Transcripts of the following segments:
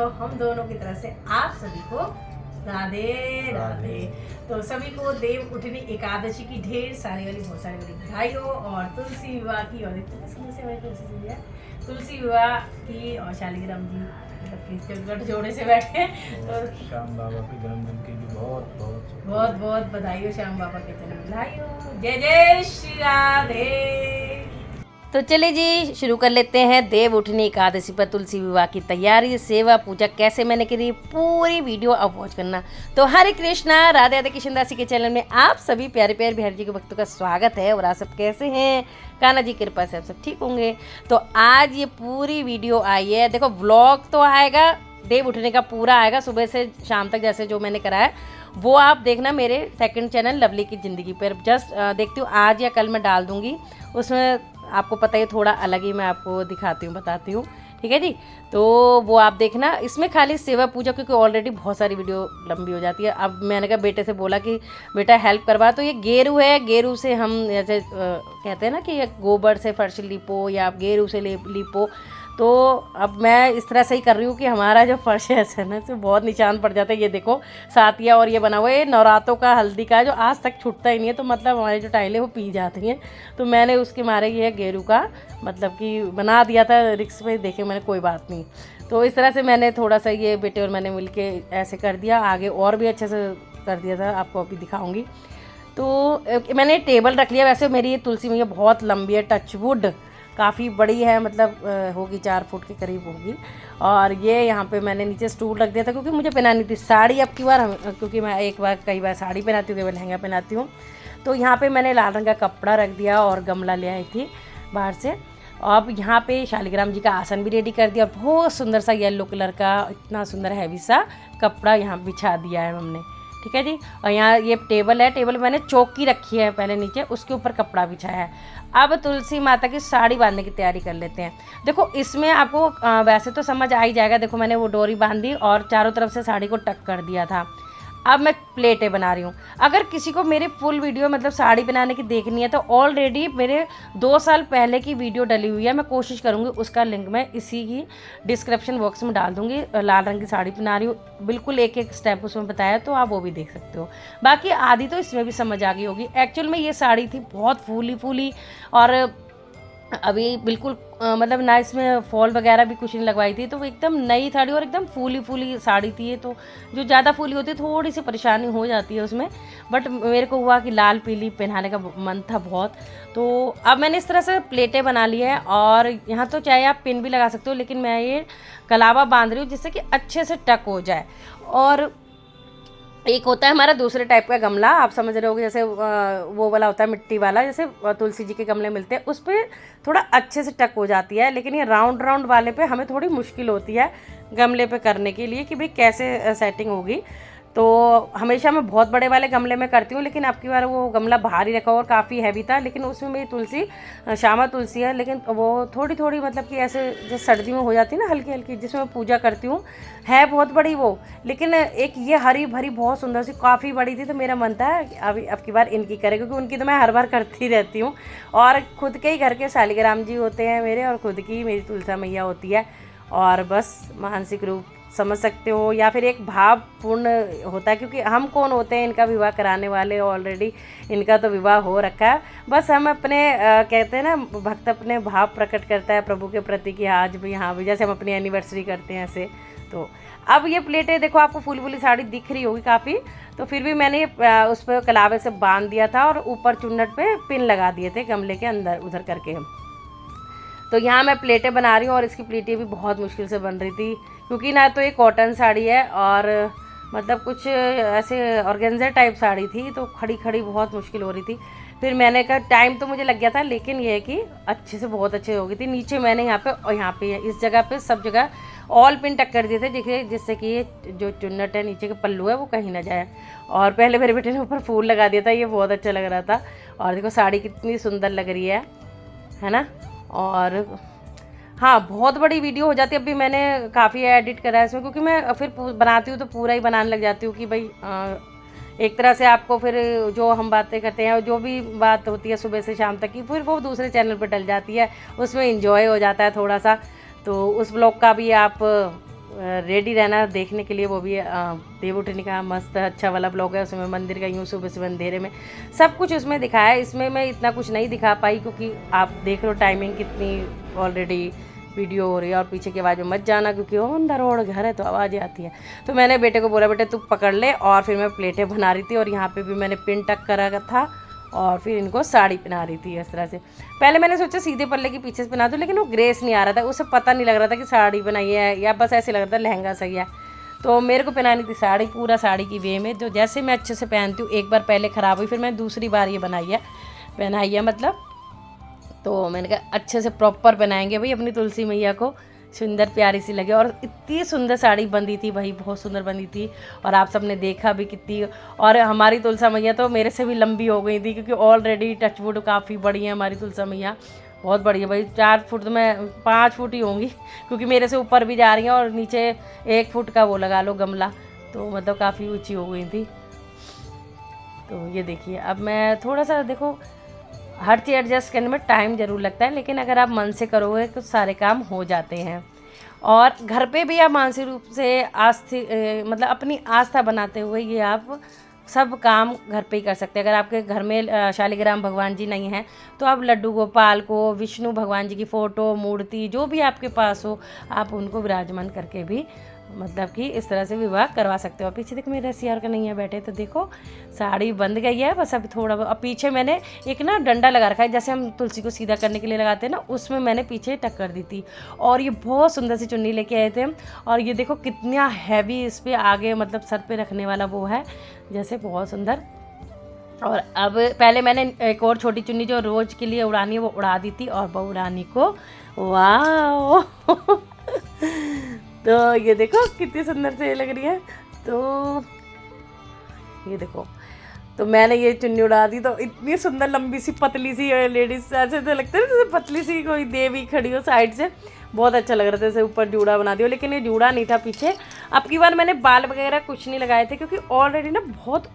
तो हम दोनों की तरफ से आप सभी को राधे राधे। तो सभी को देव उठनी एकादशी की ढेर सारी वाली बहुत सारी बड़ी बधाइयों और तुलसी विवाह की, और तुलसी विवाह की और शालिग्राम जी गठ जोड़े से बैठे तो श्याम बाबा के जन्मदिन की भी बहुत बहुत बधाइयों। श्याम बाबा के जन्म बधाइयों। जय जय श्री राधे। तो चलिए जी शुरू कर लेते हैं। देव उठनी एकादशी पर तुलसी विवाह की तैयारी, सेवा पूजा कैसे मैंने करी, पूरी वीडियो अब वॉच करना। तो हरे कृष्णा, राधे राधे किशन दासी के चैनल में आप सभी प्यारे प्यारे बिहारी जी के भक्तों का स्वागत है। और आप सब कैसे हैं? कान्हा जी कृपा से आप सब ठीक होंगे। तो आज ये पूरी वीडियो आई है, देखो व्लॉग तो आएगा, देव उठने का पूरा आएगा सुबह से शाम तक, जैसे जो मैंने करा है वो आप देखना मेरे सेकंड चैनल लवली की ज़िंदगी पर। जस्ट देखती हूँ आज या कल मैं डाल दूँगी, उसमें आपको पता ही थोड़ा अलग ही मैं आपको दिखाती हूँ, बताती हूँ, ठीक है जी। तो वो आप देखना, इसमें खाली सेवा पूजा क्योंकि ऑलरेडी बहुत सारी वीडियो लंबी हो जाती है। अब मैंने कहा बेटे से बोला कि बेटा हेल्प करवा, तो ये गेरू है, गेरू से हम जैसे कहते हैं ना कि गोबर से फर्श लिपो या आप गेरू से लिपो। तो अब मैं इस तरह से ही कर रही हूँ कि हमारा जो फर्श है ऐसे ना से बहुत निशान पड़ जाता है। ये देखो सातिया और ये बना हुआ है नवरातों का हल्दी का, जो आज तक छूटता ही नहीं है। तो मतलब हमारी जो टाइलें वो पी जाती हैं, तो मैंने उसके मारे ये गेरू का मतलब कि बना दिया था रिक्स पे, देखे मैंने कोई बात नहीं। तो इस तरह से मैंने थोड़ा सा ये बेटे और मैंने मिल के ऐसे कर दिया, आगे और भी अच्छे से कर दिया था, आपको अभी दिखाऊँगी। तो मैंने टेबल रख लिया। वैसे मेरी ये तुलसी मैया बहुत लंबी है, टचवुड काफ़ी बड़ी है, मतलब होगी 4 फुट के करीब होगी। और ये यहाँ पे मैंने नीचे स्टूल रख दिया था क्योंकि मुझे पहनानी थी साड़ी अब की बार, क्योंकि मैं एक बार कई बार साड़ी पहनाती हूँ, कई बार लहंगा पहनाती हूँ। तो यहाँ पे मैंने लाल रंग का कपड़ा रख दिया और गमला ले आई थी बाहर से। अब यहाँ पे शालिग्राम जी का आसन भी रेडी कर दिया और बहुत सुंदर सा येलो कलर का इतना सुंदर हैवी सा कपड़ा यहाँ बिछा दिया है हमने, ठीक है जी। और यहाँ ये टेबल है, टेबल मैंने चौकी रखी है पहले नीचे, उसके ऊपर कपड़ा बिछाया है। अब तुलसी माता की साड़ी बांधने की तैयारी कर लेते हैं। देखो इसमें आपको वैसे तो समझ आ ही जाएगा। देखो मैंने वो डोरी बांधी और चारों तरफ से साड़ी को टक कर दिया था। अब मैं प्लेटें बना रही हूँ। अगर किसी को मेरी फुल वीडियो मतलब साड़ी बनाने की देखनी है तो ऑलरेडी मेरे 2 साल पहले की वीडियो डली हुई है, मैं कोशिश करूँगी उसका लिंक मैं इसी की डिस्क्रिप्शन बॉक्स में डाल दूँगी। लाल रंग की साड़ी बना रही हूँ, बिल्कुल एक एक स्टेप उसमें बताया, तो आप वो भी देख सकते हो। बाकी आधी तो इसमें भी समझ आ गई होगी। एक्चुअल में ये साड़ी थी बहुत फूली फूली और अभी बिल्कुल मतलब ना इसमें फॉल वगैरह भी कुछ नहीं लगवाई थी, तो वो एकदम नई साड़ी और एकदम फूली फूली साड़ी थी। तो जो ज़्यादा फूली होती है थोड़ी सी परेशानी हो जाती है उसमें, बट मेरे को हुआ कि लाल पीली पहनाने का मन था बहुत। तो अब मैंने इस तरह से प्लेटें बना ली है और यहाँ तो चाहे आप पिन भी लगा सकते हो, लेकिन मैं ये कलावा बांध रही हूँ जिससे कि अच्छे से टक हो जाए। और एक होता है हमारा दूसरे टाइप का गमला, आप समझ रहे होगे, जैसे वो वाला होता है मिट्टी वाला, जैसे तुलसी जी के गमले मिलते हैं, उस पर थोड़ा अच्छे से टक हो जाती है। लेकिन ये राउंड राउंड वाले पे हमें थोड़ी मुश्किल होती है गमले पे करने के लिए कि भाई कैसे सेटिंग होगी। तो हमेशा मैं बहुत बड़े वाले गमले में करती हूँ, लेकिन अब की बार वो गमला बाहर ही रखा और काफ़ी हैवी था। लेकिन उसमें मेरी तुलसी श्यामा तुलसी है, लेकिन वो थोड़ी थोड़ी मतलब कि ऐसे जैसे सर्दी में हो जाती है ना हल्की हल्की, जिसमें मैं पूजा करती हूँ, है बहुत बड़ी वो। लेकिन एक ये हरी भरी बहुत सुंदर सी काफ़ी बड़ी थी, तो मेरा मन था अभी अब की बार इनकी करें, क्योंकि उनकी तो मैं हर बार करती रहती हूँ। और खुद के ही घर के शालिग्राम जी होते हैं मेरे, और खुद की मेरी तुलसा मैया होती है। और बस मानसिक रूप समझ सकते हो या फिर एक भावपूर्ण होता है, क्योंकि हम कौन होते हैं इनका विवाह कराने वाले, ऑलरेडी इनका तो विवाह हो रखा है। बस हम अपने कहते हैं ना भक्त अपने भाव प्रकट करता है प्रभु के प्रति कि आज भी यहाँ भी, जैसे हम अपनी एनिवर्सरी करते हैं ऐसे। तो अब ये प्लेटें देखो आपको फूली फूली साड़ी दिख रही होगी काफ़ी, तो फिर भी मैंने उस पर कलावे से बांध दिया था और ऊपर चुन्नट पे पिन लगा दिए थे गमले के अंदर उधर करके। तो यहाँ मैं प्लेटें बना रही हूँ और इसकी प्लेटें भी बहुत मुश्किल से बन रही थी, क्योंकि ना तो ये कॉटन साड़ी है और मतलब कुछ ऐसे ऑर्गेन्जा टाइप साड़ी थी, तो खड़ी खड़ी बहुत मुश्किल हो रही थी। फिर मैंने कहा टाइम तो मुझे लग गया था, लेकिन ये है कि अच्छे से बहुत अच्छे हो गई थी। नीचे मैंने यहाँ पे और यहाँ पे इस जगह पे सब जगह ऑल पिन टक कर दिए थे, देखिए, जिससे कि ये जो चुन्नट है नीचे का पल्लू है वो कहीं ना जाए। और पहले मेरे बेटे ने ऊपर फूल लगा दिया था, ये बहुत अच्छा लग रहा था। और देखो साड़ी कितनी सुंदर लग रही है ना। और हाँ, बहुत बड़ी वीडियो हो जाती है। अभी मैंने काफ़ी एडिट करा है इसमें, क्योंकि मैं फिर बनाती हूँ तो पूरा ही बनाने लग जाती हूँ कि भाई एक तरह से आपको फिर जो हम बातें करते हैं और जो भी बात होती है सुबह से शाम तक की, फिर वो दूसरे चैनल पर डल जाती है, उसमें इंजॉय हो जाता है थोड़ा सा। तो उस ब्लॉग का भी आप रेडी रहना देखने के लिए, वो भी देव उठनी का मस्त अच्छा वाला ब्लॉग है। उसमें मंदिर का यूँ सुबह सुबह अंधेरे में सब कुछ उसमें दिखाया है। इसमें मैं इतना कुछ नहीं दिखा पाई क्योंकि आप देख लो टाइमिंग कितनी ऑलरेडी वीडियो हो रही है, और पीछे की आवाज़ में मत जाना क्योंकि वो अंदर रोड घर है तो आवाज़ें आती है। तो मैंने बेटे को बोला बेटे तू पकड़ ले, और फिर मैं प्लेटें बना रही थी, और यहाँ पे भी मैंने पिन टक करा था, और फिर इनको साड़ी पहना रही थी इस तरह से। पहले मैंने सोचा सीधे पल्ले के पीछे से पहना दूँ, लेकिन वो ग्रेस नहीं आ रहा था, उसे पता नहीं लग रहा था कि साड़ी बनाई है, या बस ऐसे लग रहा था लहंगा सही है। तो मेरे को पहनानी थी साड़ी, पूरा साड़ी की वे में, जो जैसे मैं अच्छे से पहनती हूँ। एक बार पहले ख़राब हुई, फिर मैं दूसरी बार ये पहनाई है मतलब। तो मैंने कहा अच्छे से प्रॉपर बनाएंगे भाई अपनी तुलसी मैया को, सुंदर प्यारी सी लगे। और इतनी सुंदर साड़ी बंदी थी भाई, बहुत सुंदर बंदी थी, और आप सबने देखा भी कितनी। और हमारी तुलसा मैया तो मेरे से भी लंबी हो गई थी, क्योंकि ऑलरेडी टचवुड काफ़ी बड़ी है हमारी तुलसा मैया, बहुत बड़ी है भाई। 4 फुट तो मैं 5 फुट ही होंगी, क्योंकि मेरे से ऊपर भी जा रही हैं, और नीचे 1 फुट का वो लगा लो गमला, तो मतलब काफ़ी ऊँची हो गई थी। तो ये देखिए, अब मैं थोड़ा सा देखो, हर चीज़ एडजस्ट करने में टाइम ज़रूर लगता है, लेकिन अगर आप मन से करोगे तो सारे काम हो जाते हैं। और घर पे भी आप मानसिक रूप से मतलब अपनी आस्था बनाते हुए ये आप सब काम घर पे ही कर सकते हैं। अगर आपके घर में शालिग्राम भगवान जी नहीं हैं तो आप लड्डू गोपाल को, विष्णु भगवान जी की फ़ोटो, मूर्ति जो भी आपके पास हो, आप उनको विराजमान करके भी मतलब कि इस तरह से विवाह करवा सकते हो। पीछे देखो मेरे रसिया और कन्हैया बैठे, तो देखो साड़ी बंध गई है बस, अभी थोड़ा। अब पीछे मैंने एक ना डंडा लगा रखा है, जैसे हम तुलसी को सीधा करने के लिए लगाते हैं ना, उसमें मैंने पीछे टक कर दी थी। और ये बहुत सुंदर सी चुन्नी लेके आए थे हम, और ये देखो कितना हैवी इस पर आगे मतलब सर पे रखने वाला वो है, जैसे बहुत सुंदर। और अब पहले मैंने एक और छोटी चुन्नी जो रोज़ के लिए उड़ानी है वो उड़ा दी थी, और बहू रानी को वाह तो ये देखो कितनी सुंदर से लग रही है। तो ये देखो, तो मैंने ये चुन्नी उड़ा दी, तो इतनी सुंदर लंबी सी पतली सी लेडीज, ऐसे तो लगता है जैसे पतली सी कोई देवी खड़ी हो साइड से, बहुत अच्छा लग रहा था। जैसे ऊपर जूड़ा बना दिया, लेकिन ये जूड़ा नहीं था पीछे। अब की बार मैंने बाल वगैरह कुछ नहीं लगाए थे, क्योंकि ऑलरेडी ना बहुत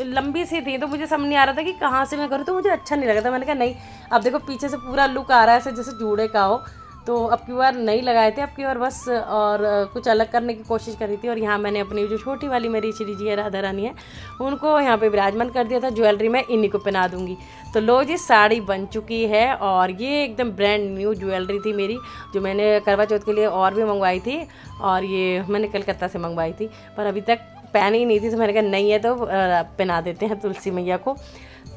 लंबी सी थी, तो मुझे समझ नहीं आ रहा था कि कहाँ से मैं करूँ, तो मुझे अच्छा नहीं लगा था। मैंने कहा नहीं, अब देखो पीछे से पूरा लुक आ रहा है ऐसे जैसे जूड़े का हो, तो अब की बार नहीं लगाए थे। अब की बार बस और कुछ अलग करने की कोशिश करी थी। और यहाँ मैंने अपनी जो छोटी वाली मेरी श्री जी है, राधा रानी है, उनको यहाँ पे विराजमान कर दिया था। ज्वेलरी मैं इन्हीं को पहना दूँगी। तो लो जी, साड़ी बन चुकी है, और ये एकदम ब्रांड न्यू ज्वेलरी थी मेरी, जो मैंने करवा चौथ के लिए और भी मंगवाई थी, और ये मैंने कलकत्ता से मंगवाई थी, पर अभी तक पहनी ही नहीं थी। तो मैंने कहा नहीं है तो पहना देते हैं तुलसी मैया को।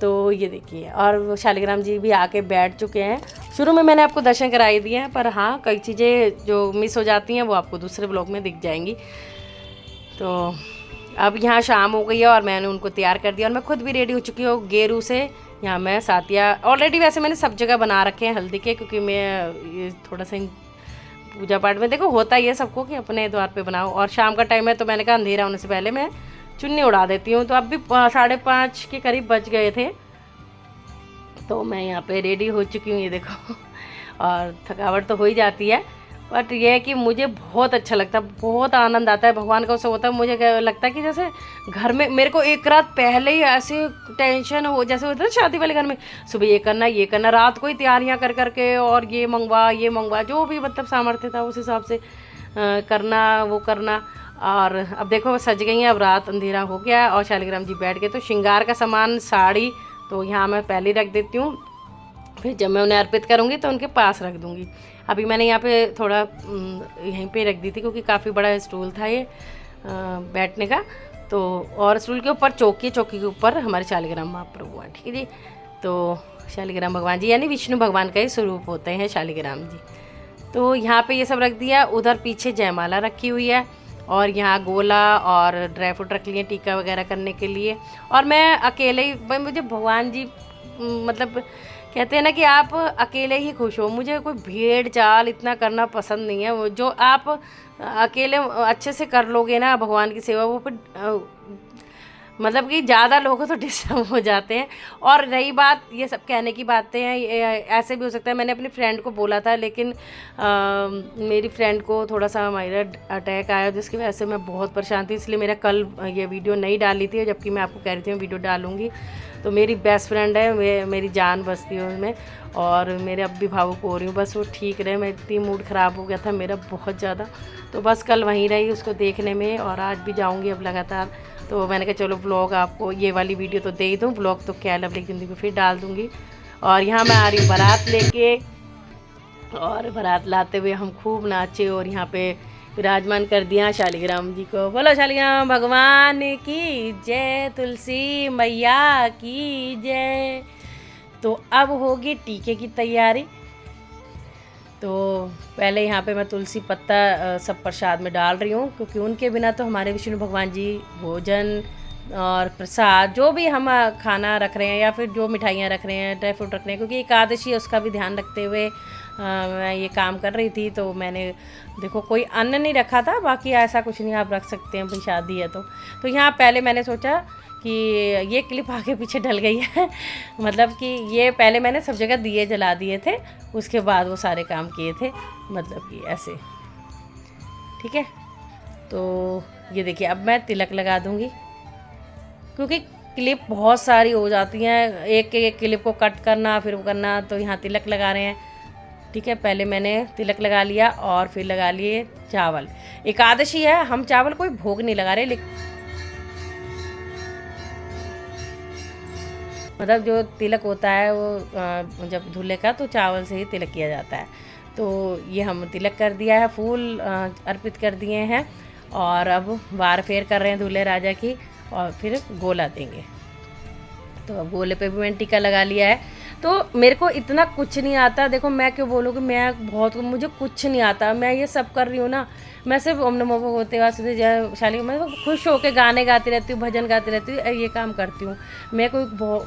तो ये देखिए, और शालिग्राम जी भी आके बैठ चुके हैं। शुरू में मैंने आपको दर्शन कराई दिए हैं, पर हाँ कई चीज़ें जो मिस हो जाती हैं वो आपको दूसरे ब्लॉग में दिख जाएंगी। तो अब यहाँ शाम हो गई है, और मैंने उनको तैयार कर दिया, और मैं खुद भी रेडी हो चुकी हूँ गेरू से। यहाँ मैं सातिया ऑलरेडी वैसे मैंने सब जगह बना रखे हैं हल्दी के, क्योंकि मैं ये थोड़ा सा पूजा पाठ में देखो होता ही है सबको कि अपने द्वार पे बनाओ। और शाम का टाइम है, तो मैंने कहा अंधेरा होने से पहले मैं चुन्नी उड़ा देती हूँ। तो अब भी 5:30 के करीब बज गए थे, तो मैं यहाँ पे रेडी हो चुकी हूँ, ये देखो। और थकावट तो हो ही जाती है, बट ये है कि मुझे बहुत अच्छा लगता है, बहुत आनंद आता है भगवान का उत्सव होता है। मुझे क्या लगता है कि जैसे घर में मेरे को एक रात पहले ही ऐसे टेंशन हो, जैसे होता है शादी वाले घर में, सुबह ये करना, रात को ही तैयारियां कर करके, और ये मंगवा जो भी मतलब सामर्थ्य था उस हिसाब से करना, वो करना। और अब देखो सज गई हैं, अब रात अंधेरा हो गया, और शालिग्राम जी बैठ गए। तो श्रृंगार का सामान, साड़ी तो यहाँ मैं पहले रख देती हूँ, फिर जब मैं उन्हें अर्पित करूँगी तो उनके पास रख दूँगी। अभी मैंने यहाँ पे थोड़ा यहीं पे रख दी थी, क्योंकि काफ़ी बड़ा स्टूल था ये बैठने का। तो और स्टूल के ऊपर चौकी के ऊपर हमारे शालिग्राम महाप्रभु हैं, ठीक है जी। तो शालिग्राम भगवान जी यानी विष्णु भगवान का ही स्वरूप होते हैं शालिग्राम जी। तो यहाँ पे ये सब रख दिया। उधर पीछे जयमाला रखी हुई है, और यहाँ गोला और ड्राई फ्रूट रख लिए टीका वगैरह करने के लिए। और मैं अकेले ही, भाई मुझे भगवान जी मतलब कहते हैं ना कि आप अकेले ही खुश हो, मुझे कोई भीड़ चाल इतना करना पसंद नहीं है। वो जो आप अकेले अच्छे से कर लोगे ना भगवान की सेवा, वो फिर मतलब कि ज़्यादा लोग तो डिस्टर्ब हो जाते हैं। और रही बात, ये सब कहने की बातें हैं, ऐसे भी हो सकता है। मैंने अपनी फ्रेंड को बोला था, लेकिन मेरी फ्रेंड को थोड़ा सा माइग्रेन अटैक आया, जिसकी वजह से मैं बहुत परेशान थी, इसलिए मेरा कल ये वीडियो नहीं डाली थी, जबकि मैं आपको कह रही थी मैं वीडियो डालूँगी। तो मेरी बेस्ट फ्रेंड है, मेरी जान बसती है उसमें, और मेरे अब भी भावुक हो रही हूँ। बस वो ठीक रहे, मैं इतनी मूड ख़राब हो गया था मेरा बहुत ज़्यादा, तो बस कल वहीं रही उसको देखने में, और आज भी जाऊँगी अब लगातार। तो मैंने कहा चलो व्लॉग आपको ये वाली वीडियो तो दे ही दूँ, व्लॉग तो क्या लवली जिंदगी में फिर डाल दूँगी। और यहाँ मैं आ रही हूँ बारात लेके, और बारात लाते हुए हम खूब नाचे, और यहाँ पे विराजमान कर दिया शालिग्राम जी को। बोलो शालिग्राम भगवान की जय, तुलसी मैया की जय। तो अब होगी टीके की तैयारी। तो पहले यहाँ पे मैं तुलसी पत्ता सब प्रसाद में डाल रही हूँ, क्योंकि उनके बिना तो हमारे विष्णु भगवान जी भोजन और प्रसाद जो भी हम खाना रख रहे हैं, या फिर जो मिठाइयाँ रख रहे हैं, ड्राई फ्रूट रख रहे हैं, क्योंकि एकादशी है उसका भी ध्यान रखते हुए मैं ये काम कर रही थी। तो मैंने देखो कोई अन्न नहीं रखा था, बाकी ऐसा कुछ नहीं, आप रख सकते हैं भाई, शादी है तो यहाँ पहले मैंने सोचा कि ये क्लिप आगे पीछे ढल गई है मतलब कि ये पहले मैंने सब जगह दिए जला दिए थे, उसके बाद वो सारे काम किए थे, मतलब कि ऐसे, ठीक है। तो ये देखिए अब मैं तिलक लगा दूँगी, क्योंकि क्लिप बहुत सारी हो जाती हैं, एक एक क्लिप को कट करना फिर वो करना, तो यहाँ तिलक लगा रहे हैं, ठीक है। पहले मैंने तिलक लगा लिया, और फिर लगा लिए चावल। एकादशी है, हम चावल कोई भोग नहीं लगा रहे, लेकिन मतलब जो तिलक होता है वो जब दूल्हे का, तो चावल से ही तिलक किया जाता है। तो ये हम तिलक कर दिया है, फूल अर्पित कर दिए हैं, और अब वार फेर कर रहे हैं दूल्हे राजा की, और फिर गोला देंगे। तो अब गोले पे भी मैंने टीका लगा लिया है। तो मेरे को इतना कुछ नहीं आता, देखो मैं क्यों बोलूँ कि मैं बहुत, मुझे कुछ नहीं आता, मैं ये सब कर रही हूँ ना, मैं सिर्फ ओम नमो भगवते वासुदेवाय जय शाली, मैं खुश होकर गाने गाती रहती हूँ, भजन गाती रहती हूँ, ये काम करती हूँ। मैं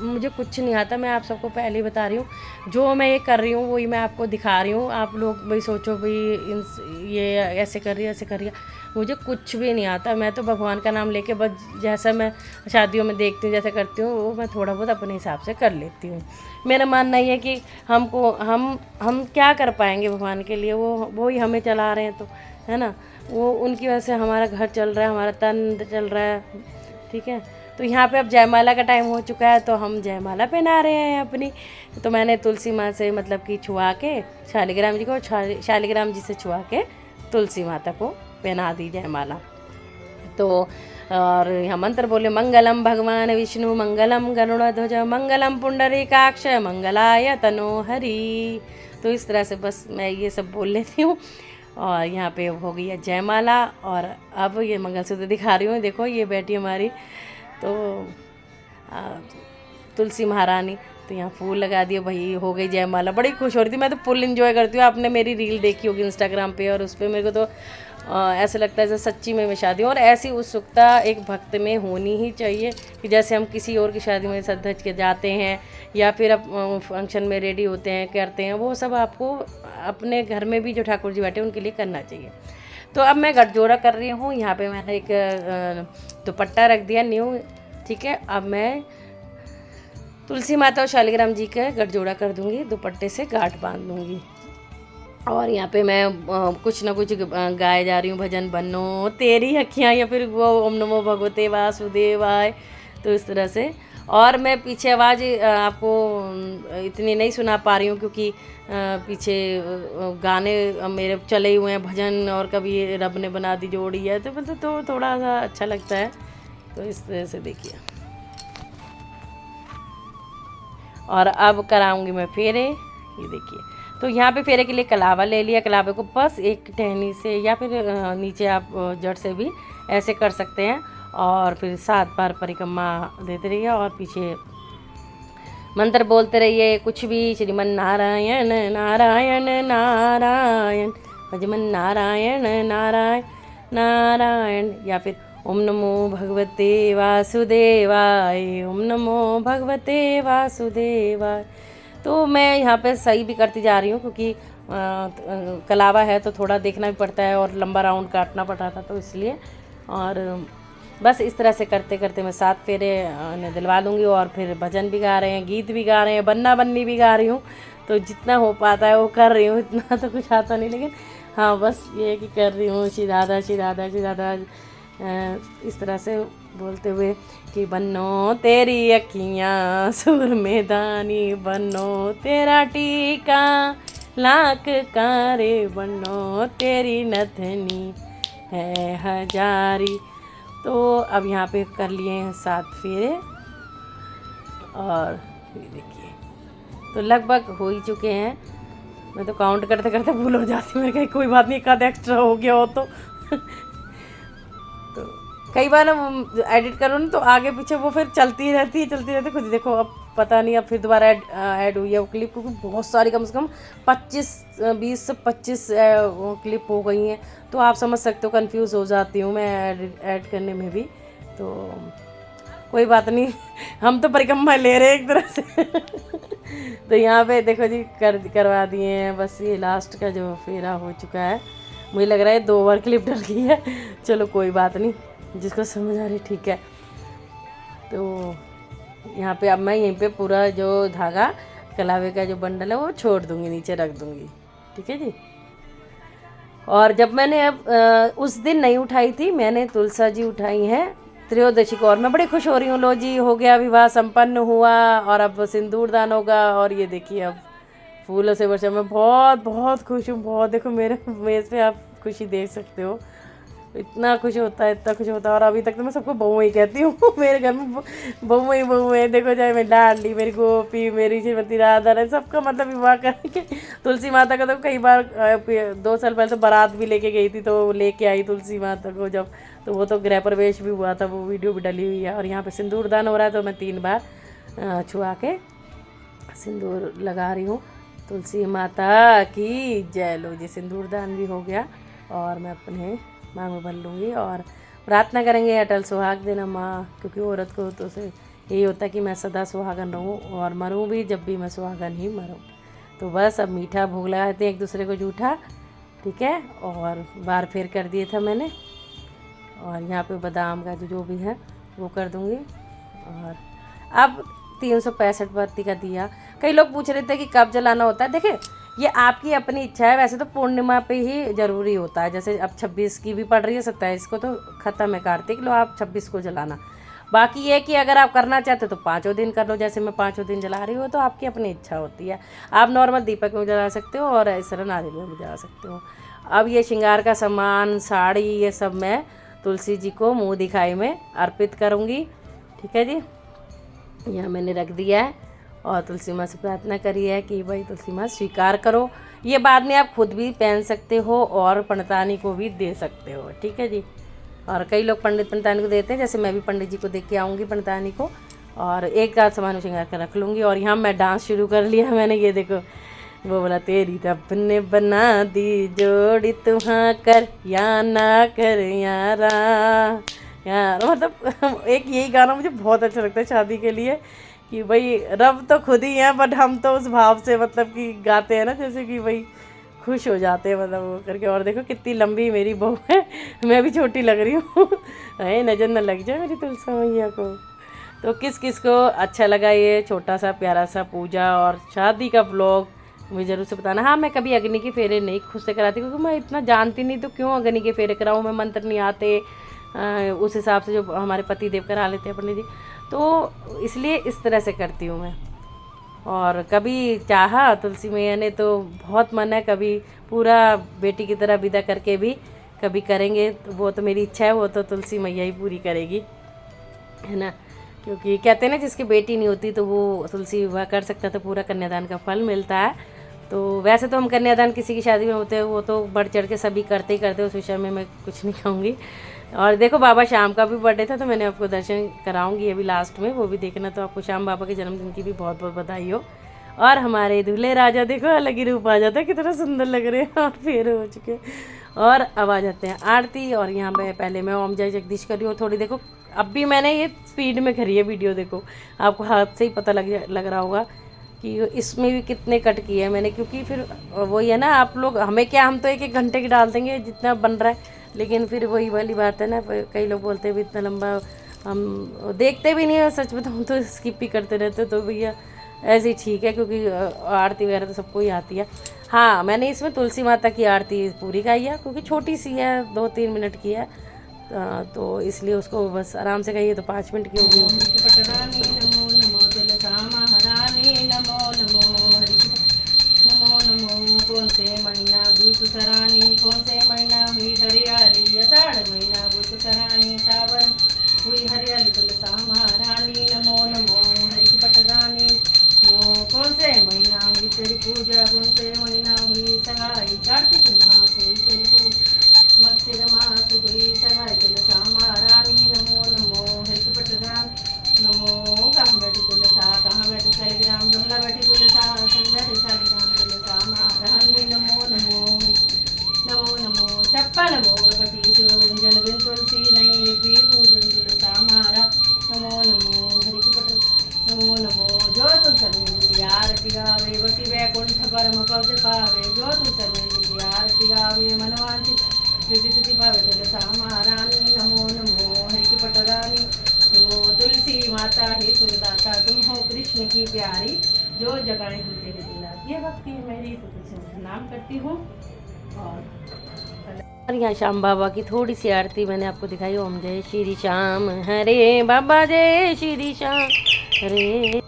मुझे कुछ नहीं आता, मैं आप सबको पहले ही बता रही हूँ, जो मैं ये कर रही हूँ वही मैं आपको दिखा रही हूँ। आप लोग भाई सोचो भाई ये ऐसे कर रही है, ऐसे कर रही है, मुझे कुछ भी नहीं आता। मैं तो भगवान का नाम लेके बस जैसा मैं शादियों में देखती हूँ, जैसे करती हूँ, वो मैं थोड़ा बहुत अपने हिसाब से कर लेती हूँ। मेरा मानना ये है कि हम क्या कर पाएंगे भगवान के लिए, वो ही हमें चला रहे हैं, तो है ना, वो उनकी वजह से हमारा घर चल रहा है, हमारा तन चल रहा है, ठीक है। तो यहाँ पे अब जयमाला का टाइम हो चुका है, तो हम जयमाला पहना रहे हैं अपनी। तो मैंने तुलसी माँ से मतलब कि छुआ के शालिग्राम जी को, शालिग्राम जी से छुआ के तुलसी माता को पहना दी जयमाला। तो और यहाँ मंत्र बोले, मंगलम भगवान विष्णु मंगलम गरुड़ध्वज मंगलम पुंडरीकाक्ष मंगलाय तनोहरि। तो इस तरह से बस मैं ये सब बोल लेती हूँ। और यहाँ पे हो गई है जयमाला, और अब ये मंगलसूत्र दिखा रही हूँ, देखो ये बेटी हमारी, तो तुलसी महारानी। तो यहाँ फूल लगा दिए भाई, हो गई जयमाला। बड़ी खुश हो रही थी मैं, तो फुल एंजॉय करती हूँ। आपने मेरी रील देखी होगी इंस्टाग्राम पे, और उस पर मेरे को तो ऐसा लगता है जैसे सच्ची में मैं शादी हूँ। और ऐसी उत्सुकता एक भक्त में होनी ही चाहिए, कि जैसे हम किसी और की शादी में सज धज के जाते हैं, या फिर अब फंक्शन में रेडी होते हैं, करते हैं, वो सब आपको अपने घर में भी जो ठाकुर जी बैठे उनके लिए करना चाहिए। तो अब मैं गठजोड़ा कर रही हूँ। यहाँ पे मैंने एक दुपट्टा रख दिया न्यू, ठीक है। अब मैं तुलसी माता और शालिग्राम जी का गठजोड़ा कर दूँगी, दुपट्टे से गांठ बांध दूँगी। और यहाँ पे मैं कुछ ना कुछ गाए जा रही हूँ, भजन बनो तेरी अखियाँ, या फिर वो ओम नमो भगवते वासुदेवाय। तो इस तरह से। और मैं पीछे आवाज़ आपको इतनी नहीं सुना पा रही हूँ, क्योंकि पीछे गाने मेरे चले हुए हैं भजन, और कभी रब ने बना दी जोड़ी है, तो मतलब तो थोड़ा सा अच्छा लगता है। तो इस तरह से देखिए। और अब कराऊंगी मैं फेरे, ये देखिए। तो यहाँ पे फेरे के लिए कलावा ले लिया, कलावे को बस एक टहनी से, या फिर नीचे आप जड़ से भी ऐसे कर सकते हैं, और फिर 7 बार परिक्रमा देते रहिए, और पीछे मंत्र बोलते रहिए, कुछ भी, श्रीमन नारायण नारायण नारायण, भजमन नारायण नारायण नारायण, या फिर ओम नमो भगवते वासुदेवाय, ओम नमो भगवते वासुदेवाय। तो मैं यहाँ पे सही भी करती जा रही हूँ, क्योंकि कलावा है तो थोड़ा देखना भी पड़ता है, और लंबा राउंड काटना पड़ रहा था, तो इसलिए। और बस इस तरह से करते करते मैं 7 फेरे दिलवा लूँगी। और फिर भजन भी गा रहे हैं, गीत भी गा रहे हैं, बन्ना बन्नी भी गा रही हूँ। तो जितना हो पाता है वो कर रही हूँ, इतना तो कुछ आता नहीं, लेकिन हाँ बस ये है कि कर रही हूँ। श्री राधा श्री राधा श्री राधा, इस तरह से बोलते हुए कि बन्नो तेरी अखियाँ सुर में दानी, बन्नो तेरा टीका लाख का रे, बन्नो तेरी नथनी है हजारी। तो अब यहाँ पे कर लिए हैं 7 फेरे और ये देखिए तो लगभग हो ही चुके हैं। मैं तो काउंट करते करते भूल हो जाती हूँ, मैं कहीं कोई बात नहीं, एक आधा एक्स्ट्रा हो गया हो तो कई बार ना एडिट करो ना तो आगे पीछे वो फिर चलती रहती है खुद ही। देखो अब पता नहीं, अब फिर दोबारा ऐड हुई है वो क्लिप, क्योंकि बहुत सारी कम से कम 20 से 25 क्लिप हो गई हैं। तो आप समझ सकते हो कंफ्यूज हो जाती हूँ मैं ऐड करने में भी। तो कोई बात नहीं, हम तो परिक्रमा ले रहे हैं एक तरह से तो यहाँ पे देखो जी करवा दिए हैं। बस ये लास्ट का जो फेरा हो चुका है, मुझे लग रहा है 2 बार क्लिप डल गई है। चलो कोई बात नहीं, जिसको समझ आ रही ठीक है। तो यहाँ पे अब मैं यहीं पे पूरा जो धागा कलावे का जो बंडल है वो छोड़ दूँगी, नीचे रख दूँगी, ठीक है जी। और जब मैंने अब उस दिन नहीं उठाई थी, मैंने तुलसा जी उठाई हैं त्रयोदशी को, और मैं बड़ी खुश हो रही हूँ। लो जी हो गया, विवाह संपन्न हुआ और अब सिंदूर दान होगा। और ये देखिए अब फूलों से वर्षा, मैं बहुत बहुत खुश हूँ, बहुत। देखो मेरे मेज़ पे आप खुशी देख सकते हो, इतना खुश होता है, इतना खुश होता है। और अभी तक तो मैं सबको बहू ही कहती हूँ मेरे घर में बहू ही। देखो चाहे मैं लाडली, मेरी गोपी, मेरी श्रीमती राधा रानी, सबका मतलब विवाह करके। तुलसी माता का तो कई बार 2 साल पहले तो बारात भी लेके गई थी, तो लेके आई तुलसी माता को जब, तो वो तो गृह प्रवेश भी हुआ था, वो वीडियो भी डली हुई है। और यहाँ पे सिंदूर दान हो रहा है, तो मैं 3 बार छुआ के सिंदूर लगा रही हूँ। तुलसी माता की जय। लो जी सिंदूर दान भी हो गया और मैं अपने मांग में भर लूँगी और प्रार्थना करेंगे अटल सुहाग देना माँ, क्योंकि औरत को तो से यही होता है कि मैं सदा सुहागन रहूँ और मरूँ भी जब भी मैं सुहागन ही मरूँ। तो बस अब मीठा भोग लगाते हैं एक दूसरे को जूठा, ठीक है। और बार फेर कर दिए था मैंने, और यहाँ पे बादाम का जो भी है वो कर दूँगी। और अब 365 बत्ती का दिया। कई लोग पूछ रहे थे कि कब जलाना होता है। देखिए ये आपकी अपनी इच्छा है, वैसे तो पूर्णिमा पे ही ज़रूरी होता है। जैसे अब 26 की भी पड़ रही है, 27 को तो ख़त्म है कार्तिक, लो आप 26 को जलाना। बाकी ये कि अगर आप करना चाहते हो तो 5 दिन कर लो, जैसे मैं 5 दिन जला रही हूँ, तो आपकी अपनी इच्छा होती है। आप नॉर्मल दीपक में जला सकते हो और इस तरह नारियल में भी जला सकते हो। अब ये श्रृंगार का सामान, साड़ी, ये सब मैं तुलसी जी को मुँह दिखाई में अर्पित करूँगी, ठीक है जी। यहाँ मैंने रख दिया है और तुलसी माँ से प्रार्थना करी है कि भाई तुलसी माँ स्वीकार करो। ये बाद में आप खुद भी पहन सकते हो और पंडितानी को भी दे सकते हो, ठीक है जी। और कई लोग पंडितानी को देते हैं, जैसे मैं भी पंडित जी को दे के आऊँगी पंडितानी को, और एक आध सामान श्रृंगार कर रख लूँगी। और यहाँ मैं डांस शुरू कर लिया मैंने, ये देखो वो बोला तेरी रब ने बना दी जोड़ी, तुहाँ कर या ना कर यारा यार। मतलब एक यही गाना मुझे बहुत अच्छा लगता है शादी के लिए, कि भाई रब तो खुद ही है, बट हम तो उस भाव से मतलब कि गाते हैं ना, जैसे कि भाई खुश हो जाते हैं मतलब वो करके। और देखो कितनी लंबी मेरी बहू है, मैं भी छोटी लग रही हूँ नज़र न लग जाए मेरी तुलसी मैया को। तो किस किस को अच्छा लगा ये छोटा सा प्यारा सा पूजा और शादी का व्लॉग, मुझे ज़रूर से बताना। हाँ मैं कभी अग्नि के फेरे नहीं खुद से कराती, क्योंकि मैं इतना जानती नहीं, तो क्यों अग्नि के फेरे कराऊँ, मैं मंत्र नहीं आते उस हिसाब से जो हमारे पति देव करा लेते हैं पंडित जी, तो इसलिए इस तरह से करती हूँ मैं। और कभी चाहा तुलसी मैया ने तो बहुत मन है, कभी पूरा बेटी की तरह विदा करके भी कभी करेंगे, तो वो तो मेरी इच्छा है, वो तो तुलसी मैया ही पूरी करेगी, है ना। क्योंकि कहते हैं ना जिसकी बेटी नहीं होती तो वो तुलसी विवाह कर सकता, तो पूरा कन्यादान का फल मिलता है। तो वैसे तो हम कन्यादान किसी की शादी में होते हैं वो तो बढ़ चढ़ के सभी करते ही करते, उस विषय में मैं कुछ नहीं कहूँगी। और देखो बाबा श्याम का भी बर्थडे था, तो मैंने आपको दर्शन कराऊंगी अभी लास्ट में, वो भी देखना। तो आपको श्याम बाबा के जन्मदिन की भी बहुत बहुत बधाई हो। और हमारे दूल्हे राजा देखो अलग ही रूप आ जाता है, कितना सुंदर लग रहे हैं, और फेर हो चुके। और अब आ जाते हैं आरती। और यहाँ पे पहले मैं ओम जय जगदीश कर रही हूँ थोड़ी। देखो अब भी मैंने ये स्पीड में करी है वीडियो, देखो आपको हाथ से ही पता लग रहा होगा कि इसमें भी कितने कट किए हैं मैंने, क्योंकि फिर वही है ना, आप लोग हमें क्या, हम तो 1-1 घंटे की डाल देंगे जितना बन रहा है, लेकिन फिर वही वाली बात है ना, कई लोग बोलते हैं भी इतना लंबा हम देखते भी नहीं है, सच बताऊँ तो स्किप ही करते रहते, तो भैया ऐसे ही ठीक है, क्योंकि आरती वगैरह तो सबको ही आती है। हाँ, मैंने इसमें तुलसी माता की आरती पूरी गाई है, क्योंकि छोटी सी है, 2-3 मिनट की है, तो इसलिए उसको बस आराम से गाइए तो 5 मिनट की होगी। नमो नमो तुलसा महारानी, नमो नमो नमो नमो। कौन से महीना बुत सरानी, कौन से महीना हुई हरियाली, आषाढ़ महीना बुत सरानी, सावन हुई हरियाली तुलसा महारानी, नमो नमो हरि की पटरानी। कौन से महीना हुई तेरी पूजा, कौन से महीना हुई सगाई, कार्तिक मास हुई तेरी पूजा, मत्स्य मास हुई सगाई तुलसा महारानी, नमो नमो हरि की पटरानी। नमो कहाँ बैठी तुलसा, कहाँ बैठी शालिग्राम, गमला बैठी तुलसा, संग बैठी शालिग्राम तुलसा महारानी, नमो नमो नमो नमो। 56 भोगपति शिवरंजन बिन तुलसी नहीं भी पूजन तुलसा महारा, नमो नमो हरि की पट। नमो नमो जो तुम सर्वे आरती गावे, बसी वैकुंठ परम पद पावे, जो तुम सर्वे आरती गावे, मनवांचित विदिति पावे तुलसा महारानी, नमो नमो हरि की पटरानी। नमो तुलसी माता हे तुलदाता, तुम हो कृष्ण की प्यारी, जो जगाए ही तेरे दिला। ये भक्ति है मेरी, तो तुझसे नाम करती हूँ। और यहाँ श्याम बाबा की थोड़ी सी आरती मैंने आपको दिखाई। ओम जय श्री श्याम हरे, बाबा जय श्री श्याम हरे।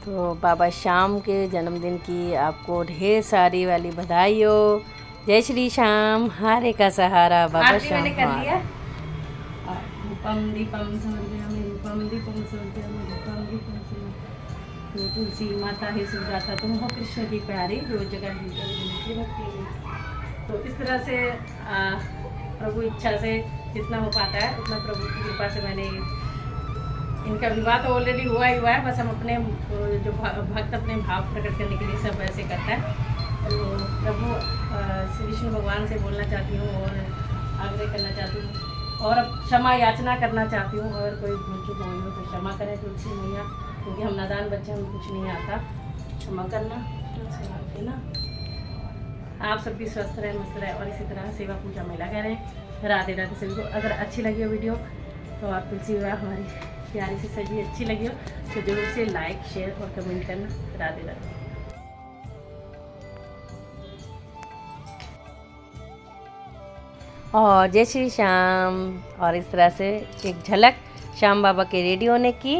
तो बाबा श्याम के जन्मदिन की आपको ढेर सारी वाली बधाई हो। जय श्री श्याम हरे का सहारा बाबा श्याम। मैंने कर लिया। रूपम दीपम समर्पयामि, रूपम दीपम समर्पयामि, रूपम दीपम समर्पयामि। तो तुलसी माता हे सुजाता, तुम हो कृष्ण की प्यारी, जो जगह ही भक्ति में। तो इस तरह से प्रभु इच्छा से जितना हो पाता है उतना प्रभु की कृपा से मैंने, इनका विवाह तो ऑलरेडी हुआ ही हुआ है, बस हम अपने जो भक्त अपने भाव प्रकट करने के लिए सब ऐसे करता है। तो प्रभु श्री विष्णु भगवान से बोलना चाहती हूँ और आग्रह करना चाहती हूँ और अब क्षमा याचना करना चाहती हूँ। अगर कोई भूल चूक हुई हो तो क्षमा करें तुलसी मैया, क्योंकि हम नादान बच्चे, हमें कुछ नहीं आता, क्षमा करना है ना। आप सब भी स्वस्थ रहें, मस्त रहें और इसी तरह सेवा पूजा महिला करें। राधे राधे सभी को। अगर अच्छी लगी हो वीडियो तो आप तुलसी विवाह हमारी प्यारी सी सजी अच्छी लगी हो तो जरूर से लाइक शेयर और कमेंट करना। राधे राधे। और जय श्री श्याम। और इस तरह से एक झलक श्याम बाबा के रेडी होने की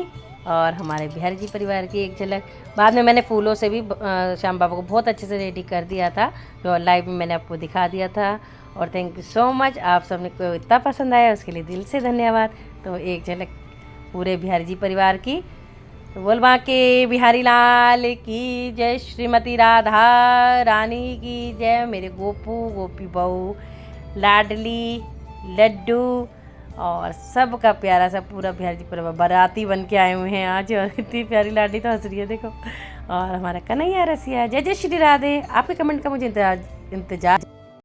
और हमारे बिहारी जी परिवार की एक झलक। बाद में मैंने फूलों से भी श्याम बाबा को बहुत अच्छे से रेडी कर दिया था, जो लाइव में मैंने आपको दिखा दिया था। और थैंक यू सो मच, आप सबने को इतना पसंद आया उसके लिए दिल से धन्यवाद। तो एक झलक पूरे बिहारी जी परिवार की। तो बोल बांके बिहारी लाल की जय, श्रीमती राधा रानी की जय, मेरे गोपू गोपी बहू लाडली लड्डू और सबका प्यारा सा पूरा बिहारी जी परिवार बाराती बन के आए हुए हैं आज। और इतनी प्यारी लाडली तो हंस रही है देखो। और हमारा कन्हैया रसिया। जय जय श्री राधे। आपके कमेंट का मुझे इंतजार